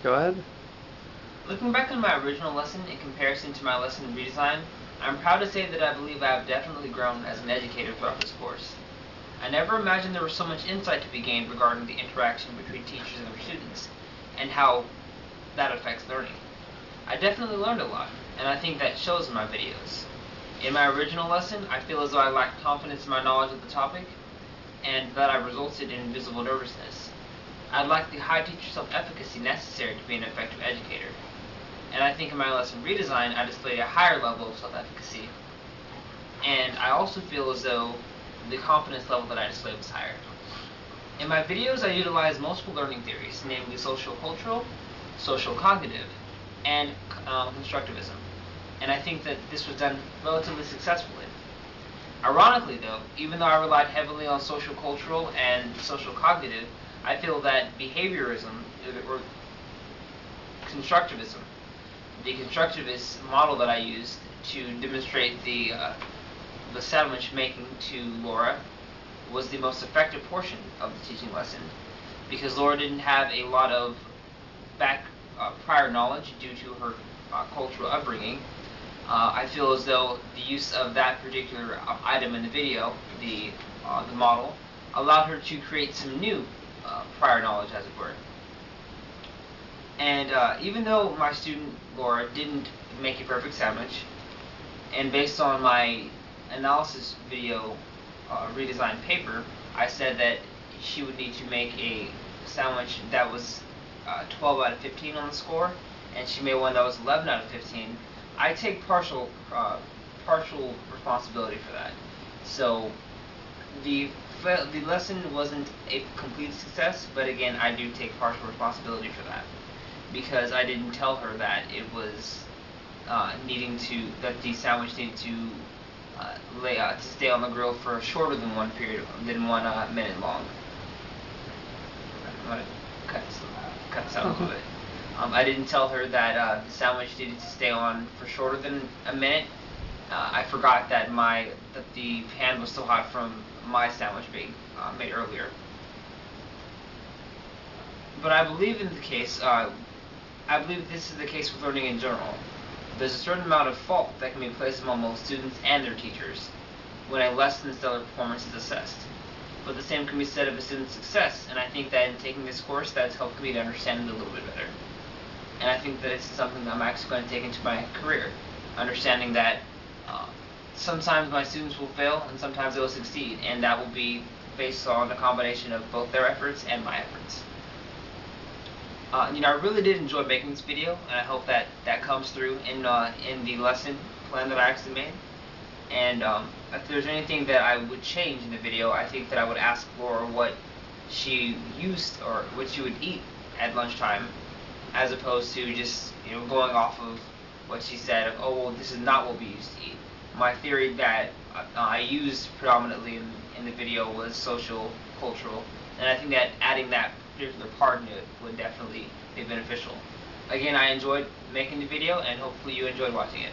Go ahead. Looking back on my original lesson in comparison to my lesson in redesign, I'm proud to say that I believe I have definitely grown as an educator throughout this course. I never imagined there was so much insight to be gained regarding the interaction between teachers and their students, and how that affects learning. I definitely learned a lot, and I think that shows in my videos. In my original lesson, I feel as though I lacked confidence in my knowledge of the topic, and that I resulted in visible nervousness. I lacked the high teacher self-efficacy necessary to be an effective educator. And I think in my lesson redesign, I displayed a higher level of self-efficacy. And I also feel as though the confidence level that I displayed was higher. In my videos, I utilize multiple learning theories, namely social cultural, social cognitive, and constructivism. And I think that this was done relatively successfully. Ironically, though, even though I relied heavily on social cultural and social cognitive, I feel that behaviorism, or constructivism, the constructivist model that I used to demonstrate the sandwich making to Laura, was the most effective portion of the teaching lesson, because Laura didn't have a lot of prior knowledge due to her cultural upbringing. I feel as though the use of that particular item in the video, the model, allowed her to create some new prior knowledge, as it were. And even though my student Laura didn't make a perfect sandwich, and based on my analysis video redesign paper, I said that she would need to make a sandwich that was 12 out of 15 on the score, and she made one that was 11 out of 15. I take partial responsibility for that. So the lesson wasn't a complete success, but again, I do take partial responsibility for that, because I didn't tell her that it was that the sandwich needed to to stay on the grill for shorter than 1 minute long. I'm gonna cut this out a little bit. I didn't tell her that the sandwich needed to stay on for shorter than a minute. I forgot that the pan was still hot from my sandwich being made earlier. But I believe in the case. I believe this is the case with learning in general. There's a certain amount of fault that can be placed among both students and their teachers when a less than stellar performance is assessed. But the same can be said of a student's success, and I think that in taking this course, that's helped me to understand it a little bit better. And I think that it's something that I'm actually going to take into my career, understanding that sometimes my students will fail and sometimes they will succeed, and that will be based on a combination of both their efforts and my efforts. I really did enjoy making this video, and I hope that that comes through in the lesson plan that I actually made. And if there's anything that I would change in the video, I think that I would ask Laura what she used or what she would eat at lunchtime, as opposed to just going off of what she said. Oh well, this is not what we used to eat. My theory that I used predominantly in the video was social, cultural, and I think that adding that particular part in it would definitely be beneficial. Again, I enjoyed making the video, and hopefully you enjoyed watching it.